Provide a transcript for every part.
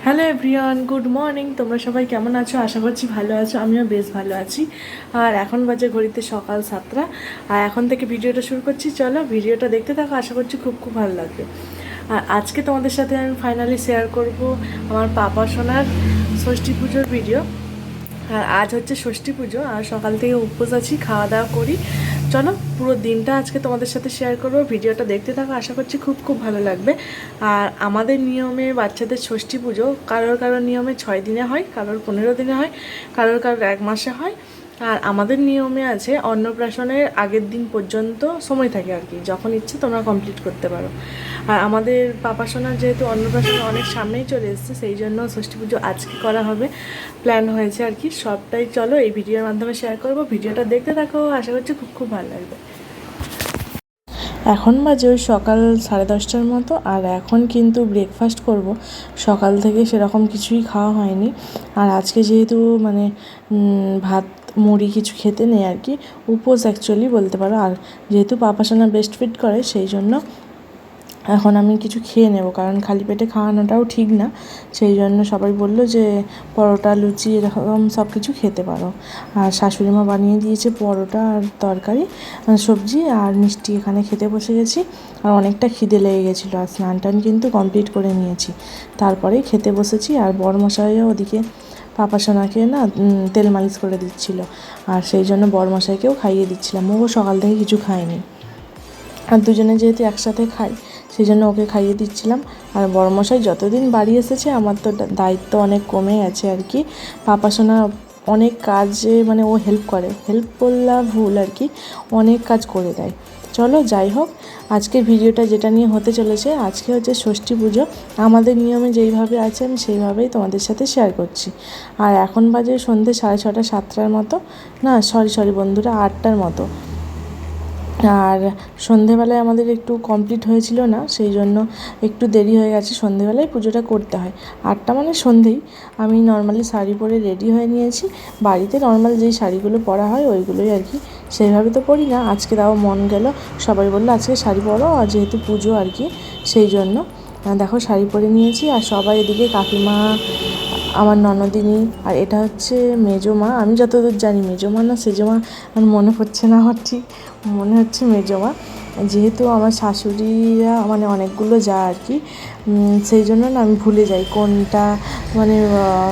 Hello everyone, good morning. তোমরা সবাই কেমন আছো? আশা করছি ভালো আছো। আমিও বেশ ভালো আছি। আর এখন বাজে ঘড়িতে সকাল 7টা। আর এখন থেকে ভিডিওটা শুরু করছি। চলো ভিডিওটা দেখতে থাকো, আশা করছি খুব খুব ভালো লাগবে। আর আজকে তোমাদের সাথে আমি ফাইনালি শেয়ার করব আমার পাপা সোনার ষষ্ঠী পুজোর ভিডিও। আর আজ হচ্ছে ষষ্ঠী পুজো, আর সকাল থেকে উপোস আছি, খাওয়া দাওয়া করি। চলো পুরো দিনটা আজকে তোমাদের সাথে শেয়ার করবো। ভিডিওটা দেখতে থাকো, আশা করছি খুব খুব ভালো লাগবে। আর আমাদের নিয়মে বাচ্চাদের ষষ্ঠী পুজো কারোর কারোর নিয়মে 6 দিনে হয়, কারোর 15 দিনে হয়, কারোর কারোর 1 মাসে হয়। আর আমাদের নিয়মে আছে অন্নপ্রাশনের আগের দিন পর্যন্ত সময় থাকে আর কি, যখন ইচ্ছে তোমরা কমপ্লিট করতে পারো। আর আমাদের পাপা সোনার যেহেতু অন্নপ্রাশন অনেক সামনেই চলে এসেছে, সেই জন্য ষষ্ঠী পুজো আজকে করা হবে, প্ল্যান হয়েছে আর কি। সবটাই চলো এই ভিডিওর মাধ্যমে শেয়ার করবো। ভিডিওটা দেখতে থাকো, আশা করছি খুব খুব ভালো লাগবে। এখন বাজে ওই সকাল 10:30টার মতো। আর এখন কিন্তু ব্রেকফাস্ট করব। সকাল থেকে সেরকম কিছুই খাওয়া হয়নি। আর আজকে যেহেতু মানে ভাত মুড়ি কিছু খেতে নেই আর কি, উপোস অ্যাকচুয়ালি বলতে পারো। আর যেহেতু পাপা সোনা ব্রেস্ট ফিড করে, সেই জন্য এখন আমি কিছু খেয়ে নেব, কারণ খালি পেটে খাওয়ানোটাও ঠিক না। সেই জন্য সবাই বলল যে পরোটা লুচি এরকম সব কিছু খেতে পারো। আর শাশুড়ি মা বানিয়ে দিয়েছে পরোটা আর তরকারি, সবজি আর মিষ্টি। এখানে খেতে বসে গেছি। আর অনেকটা খিদে লেগে গেছিলো, আর স্নান টান কিন্তু কমপ্লিট করে নিয়েছি, তারপরেই খেতে বসেছি। আর বরমশাইও ওদিকে পাপা সোনাকে না তেল মালিশ করে দিচ্ছিল, আর সেই জন্য বরমশাইকেও খাইয়ে দিচ্ছিলাম। ও সকাল থেকে কিছু খায়নি। আর দুজনে যেহেতু একসাথে খাই, সেই জন্য ওকে খাইয়ে দিচ্ছিলাম। আর বড়মশাই যতদিন বাড়ি এসেছে আমার তো দায়িত্ব অনেক কমে গেছে আর কি। পাপা সোনা অনেক কাজে মানে ও হেল্প করলা ভুল আর কি, অনেক কাজ করে দেয়। চলো যাই হোক, আজকের ভিডিওটা যেটা নিয়ে হতে চলেছে, আজকে হচ্ছে ষষ্ঠী পুজো। আমাদের নিয়মে যেইভাবে আছে আমি সেইভাবেই তোমাদের সাথে শেয়ার করছি। আর এখন বাজে সন্ধ্যে 6:30 7টার মতো, না সরি বন্ধুরা, 8টার মতো। আর সন্ধেবেলায় আমাদের একটু কমপ্লিট হয়েছিল না, সেই জন্য একটু দেরি হয়ে গেছে। সন্ধেবেলায় পুজোটা করতে হয়, 8টা মানে সন্ধেই। আমি নর্মালি শাড়ি পরে রেডি হয়ে নিয়েছি। বাড়িতে নর্মাল যেই শাড়িগুলো পরা হয় ওইগুলোই আর কি, সেইভাবে তো পরি না। আজকে তাও মন গেল, সবাই বললো আজকে শাড়ি পরো, আর যেহেতু পুজো আর কি, সেই জন্য দেখো শাড়ি পরে নিয়েছি। আর সবাই এদিকে কাকিমা, আমার ননদিনী, আর এটা হচ্ছে মেজো মা। আমি যতদূর জানি মেজো মা না সেজো মা, আমার মনে পড়ছে না, আমার ঠিক মনে হচ্ছে মেজো মা। যেহেতু আমার শাশুড়িরা মানে অনেকগুলো যা আর কি, সেই জন্য না আমি ভুলে যাই কোনটা মানে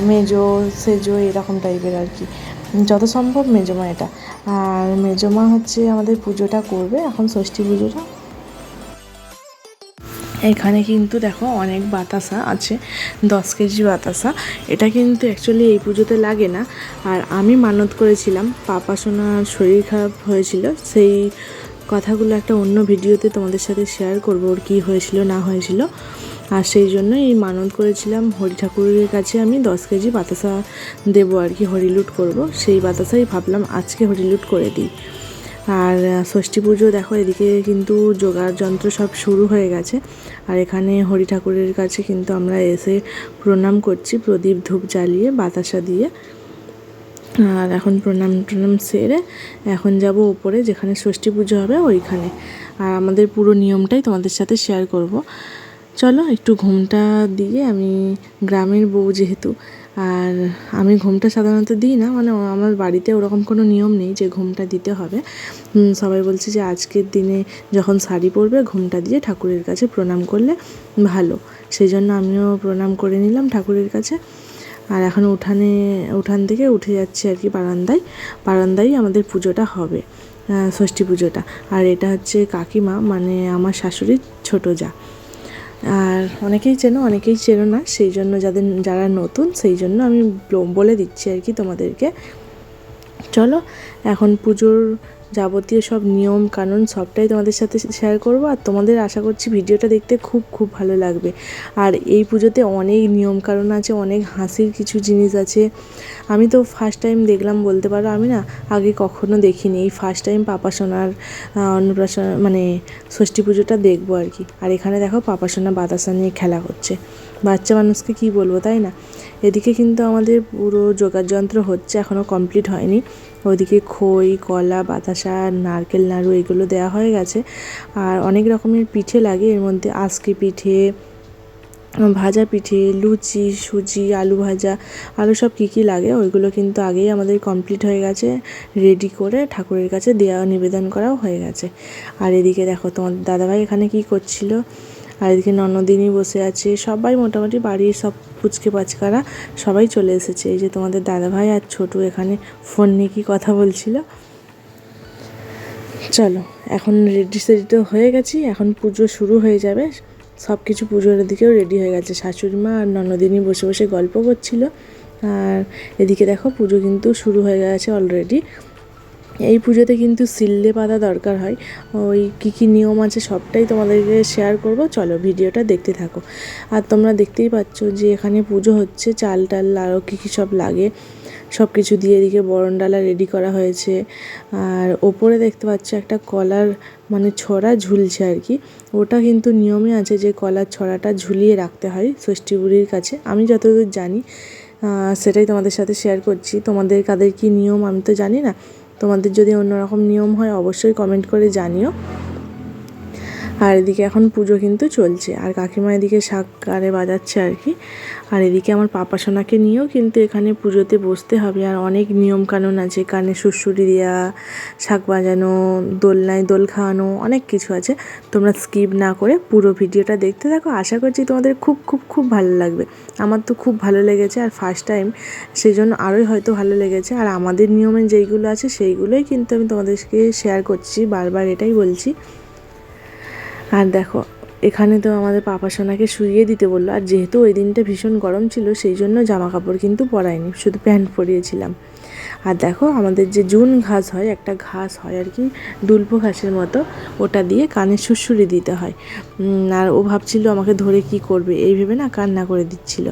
মেজো সেজো এরকম টাইপের আর কি। যত সম্ভব মেজো মা এটা। আর মেজো মা হচ্ছে আমাদের পুজোটা করবে এখন, ষষ্ঠী পুজোটা। এখানে কিন্তু দেখো অনেক বাতাসা আছে, 10 কেজি বাতাসা। এটা কিন্তু অ্যাকচুয়ালি এই পুজোতে লাগে না। আর আমি মানত করেছিলাম, পাপা সোনার শরীর খারাপ হয়েছিল, সেই কথাগুলো একটা অন্য ভিডিওতে তোমাদের সাথে শেয়ার করবো, ওর কী হয়েছিল না হয়েছিল। আর সেই জন্য এই মানত করেছিলাম হরি ঠাকুরের কাছে আমি 10 কেজি বাতাসা দেবো আর কি, হরিলুট করব। সেই বাতাসাই ভাবলাম আজকে হরিলুট করে দিই। আর ষষ্ঠী পুজো দেখো এদিকে কিন্তু জোগাড় যন্ত্র সব শুরু হয়ে গেছে। আর এখানে হরি ঠাকুরের কাছে কিন্তু আমরা এসে প্রণাম করছি, প্রদীপ ধূপ জ্বালিয়ে বাতাসা দিয়ে। আর এখন প্রণাম সেরে এখন যাব উপরে, যেখানে ষষ্ঠী পুজো হবে ওইখানে। আর আমাদের পুরো নিয়মটাই তোমাদের সাথে শেয়ার করব। চলো একটু ঘুমটা দিয়ে, আমি গ্রামের বউ যেহেতু, আর আমি ঘুমটা সাধারণত দিই না, মানে আমার বাড়িতে ওরকম কোনো নিয়ম নেই যে ঘুমটা দিতে হবে। সবাই বলছে যে আজকের দিনে যখন শাড়ি পরবে ঘুমটা দিয়ে ঠাকুরের কাছে প্রণাম করলে ভালো। সেই জন্য আমিও প্রণাম করে নিলাম ঠাকুরের কাছে। আর এখন উঠান থেকে উঠে যাচ্ছি আর কি বারান্দায় আমাদের পুজোটা হবে, ষষ্ঠী পুজোটা। আর এটা হচ্ছে কাকিমা, মানে আমার শাশুড়ির ছোটো যা। আর অনেকেই চেনো না, সেই জন্য যারা নতুন সেই জন্য আমি বলে দিচ্ছি আর কি তোমাদেরকে। চলো এখন পুজোর যাবতীয় সব নিয়ম কানুন সবটাই তোমাদের সাথে শেয়ার করব। আর তোমাদের আশা করছি ভিডিওটা দেখতে খুব খুব ভালো লাগবে। আর এই পুজোতে অনেক নিয়ম কানুন আছে, অনেক হাসির কিছু জিনিস আছে। আমি তো ফার্স্ট টাইম দেখলাম বলতে পারো, আমি না আগে কখনো দেখিনি, এই ফার্স্ট টাইম পাপা সোনার অন্নপ্রাশন মানে ষষ্ঠী পুজোটা দেখবো আর কি। আর এখানে দেখো পাপা সোনা বাতাসা নিয়ে খেলা করছে, বাচ্চা মানুষকে কি বলবো তাই না। এদিকে কিন্তু আমাদের পুরো যোগাড় যন্ত্র হচ্ছে, এখনও কমপ্লিট হয়নি। ওইদিকে খই, কলা, বাতাসা, নারকেল নাড়ু এগুলো দেওয়া হয়ে গেছে। আর অনেক রকমের পিঠে লাগে, এর মধ্যে আজকে পিঠে, ভাজা পিঠে, লুচি, সুজি, আলু ভাজা, আরও সব কী কী লাগে ওইগুলো কিন্তু আগেই আমাদের কমপ্লিট হয়ে গেছে, রেডি করে ঠাকুরের কাছে দেওয়া নিবেদন করাও হয়ে গেছে। আর এদিকে দেখো তোমার দাদাভাই এখানে কী করছিল, আর এদিকে ননদিনী বসে আছে, সবাই মোটামুটি বাড়ির সব পুচকে পাচকারা সবাই চলে এসেছে। এই যে তোমাদের দাদাভাই আর ছোটু এখানে ফোন নিয়ে কি কথা বলছিল। চলো এখন রেডি সেডি তো হয়ে গেছি, এখন পুজো শুরু হয়ে যাবে। সব কিছু পুজোর দিকেও রেডি হয়ে গেছে, শাশুড়ি মা আর ননদিনী বসে বসে গল্প করছিল। আর এদিকে দেখো পুজো কিন্তু শুরু হয়ে গেছে অলরেডি। এই পুজোতে কিন্তু সিল্লে পাতা দরকার হয়, ওই কী কী নিয়ম আছে সবটাই তোমাদেরকে শেয়ার করব, চলো ভিডিওটা দেখতে থাকো। আর তোমরা দেখতেই পাচ্ছ যে এখানে পুজো হচ্ছে, চাল টাল আরও কী কী সব লাগে সব কিছু দিয়ে এদিকে বরণডালা রেডি করা হয়েছে। আর ওপরে দেখতে পাচ্ছ একটা কলার মানে ছড়া ঝুলছে আর কি, ওটা কিন্তু নিয়মে আছে যে কলার ছড়াটা ঝুলিয়ে রাখতে হয় ষষ্ঠী বুড়ির কাছে, আমি যতদূর জানি সেটাই তোমাদের সাথে শেয়ার করছি। তোমাদের কাদের কী নিয়ম আমি তো জানি না, তোমাদের যদি অন্যরকম নিয়ম হয় অবশ্যই কমেন্ট করে জানিও। আর এদিকে এখন পুজো কিন্তু চলছে, আর কাকিমা এদিকে শাক কারে বাজাচ্ছে আর কি। আর এদিকে আমার পাপা সোনাকে নিয়েও কিন্তু এখানে পুজোতে বসতে হবে, আর অনেক নিয়মকানুন আছে, কানে সুড়সুড়ি দেওয়া, শাক বাজানো, দোলনায় দোল খাওয়ানো, অনেক কিছু আছে। তোমরা স্কিপ না করে পুরো ভিডিওটা দেখতে থাকো, আশা করছি তোমাদের খুব খুব খুব ভালো লাগবে। আমার তো খুব ভালো লেগেছে, আর ফার্স্ট টাইম সেই জন্য আরোই হয়তো ভালো লেগেছে। আর আমাদের নিয়মে যেইগুলো আছে সেইগুলোই কিন্তু আমি তোমাদেরকে শেয়ার করছি, বারবার এটাই বলছি। আর দেখো এখানে তো আমাদের পাপা সোনাকে শুইয়ে দিতে বললো, আর যেহেতু ওই দিনটা ভীষণ গরম ছিল সেই জন্য জামা কাপড় কিন্তু পরাইনি, শুধু প্যান্ট পরিয়েছিলাম। আর দেখো আমাদের যে জুন ঘাস হয়, একটা ঘাস হয় আর কি দুলপো ঘাসের মতো, ওটা দিয়ে কানে সুড়সুড়ি দিতে হয়। আর ও ভাবছিল আমাকে ধরে কি করবে এই ভেবে না কান্না করে দিচ্ছিল,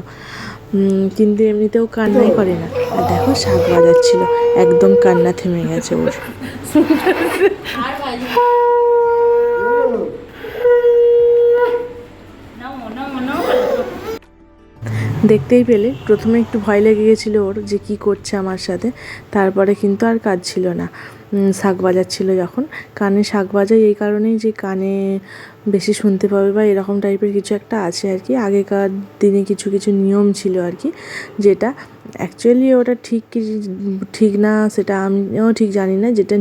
কিন্তু এমনিতেও কান্নাই করে না। আর দেখো শাক বাজাচ্ছিল, একদম কান্না থেমে গেছে ওর। দেখতেই পেলে প্রথমে একটু ভয় লেগে গেছিলো ওর যে কী করছে আমার সাথে, তারপরে কিন্তু আর কাজ ছিল না। শাক বাজাচ্ছিল যখন, কানে শাক বাজায় এই কারণেই যে কানে বেশি শুনতে পাবে বা এরকম টাইপের কিছু একটা আছে আর কি, আগেকার দিনে কিছু কিছু নিয়ম ছিল আর কি, যেটা অ্যাকচুয়ালি ওটা ঠিক কি ঠিক না সেটা আমিও ঠিক জানি না, যেটা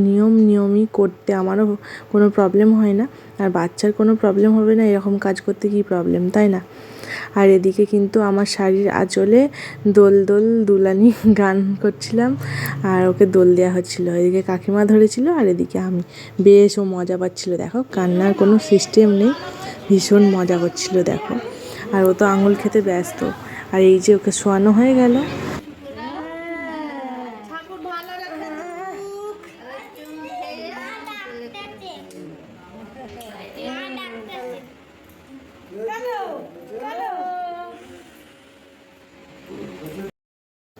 নিয়মই করতে আমারও কোনো প্রবলেম হয় না, আর বাচ্চার কোনো প্রবলেম হবে না, এরকম কাজ করতে কী প্রবলেম, তাই না? আর এদিকে কিন্তু আমার শাড়ির আঁচলে দোল দোল দুলানি গান করছিলাম, আর ওকে দোল দেওয়া হচ্ছিল, এদিকে কাকিমা ধরেছিল আর এদিকে আমি, বেশ ও মজা পাচ্ছিল, দেখো কান্নার কোনো সিস্টেম নেই, ভীষণ মজা করছিল দেখো। আর ও তো আঙুল খেতে ব্যস্ত, আর এই যে ওকে শোয়ানো হয়ে গেল।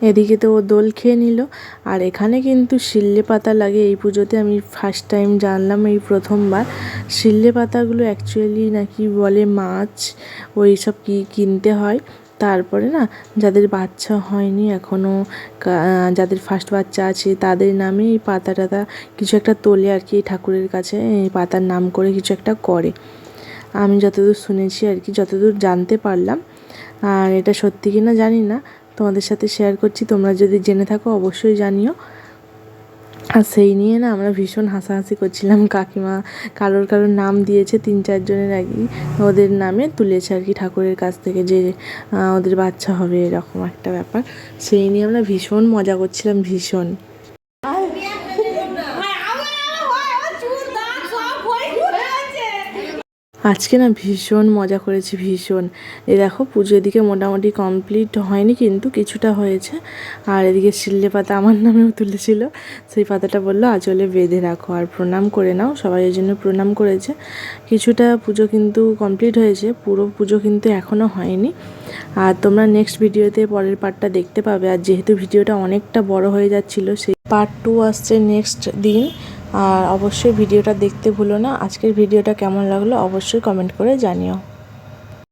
এদিকে তো ও দোল খেয়ে নিল। আর এখানে কিন্তু শিল্লে পাতা লাগে এই পুজোতে, আমি ফার্স্ট টাইম জানলাম, এই প্রথমবার। শিল্লে পাতাগুলো অ্যাকচুয়ালি নাকি বলে মাছ ওই সব কি কিনতে হয়, তারপরে না যাদের বাচ্চা হয়নি এখনও, যাদের ফার্স্ট বাচ্চা আছে তাদের নামে এই পাতা টাতা কিছু একটা তোলে আর কি, ঠাকুরের কাছে এই পাতার নাম করে কিছু একটা করে, আমি যতদূর শুনেছি আর কি, যতদূর জানতে পারলাম। আর এটা সত্যি কি না জানি না, তোমাদের সাথে শেয়ার করছি, তোমরা যদি জেনে থাকো অবশ্যই জানিও। আর সেই নিয়ে না আমরা ভীষণ হাসাহাসি করছিলাম, কাকিমা কারোর নাম দিয়েছে 3-4 জনের আর কি, ওদের নামে তুলেছে আর কি ঠাকুরের কাছ থেকে, যে ওদের বাচ্চা হবে এরকম একটা ব্যাপার, সেই নিয়ে আমরা ভীষণ মজা করছিলাম, ভীষণ। আজকে না ভীষণ মজা করেছি, ভীষণ। এই দেখো পুজো এদিকে মোটামুটি কমপ্লিট হয়নি কিন্তু কিছুটা হয়েছে। আর এদিকে শিল্লে পাতা আমার নামেও তুলেছিল, সেই পাতাটা বললো আঁচলে বেঁধে রাখো আর প্রণাম করে নাও, সবাই এই জন্য প্রণাম করেছে। কিছুটা পুজো কিন্তু কমপ্লিট হয়েছে, পুরো পুজো কিন্তু এখনও হয়নি। আর তোমরা নেক্সট ভিডিওতে পরের পার্টটা দেখতে পাবে। আর যেহেতু ভিডিওটা অনেকটা বড় হয়ে যাচ্ছিলো, সেই পার্ট 2 আসছে নেক্সট দিন। আর অবশ্যই ভিডিওটা দেখতে ভুলো না। আজকের ভিডিওটা কেমন লাগলো অবশ্যই কমেন্ট করে জানিও।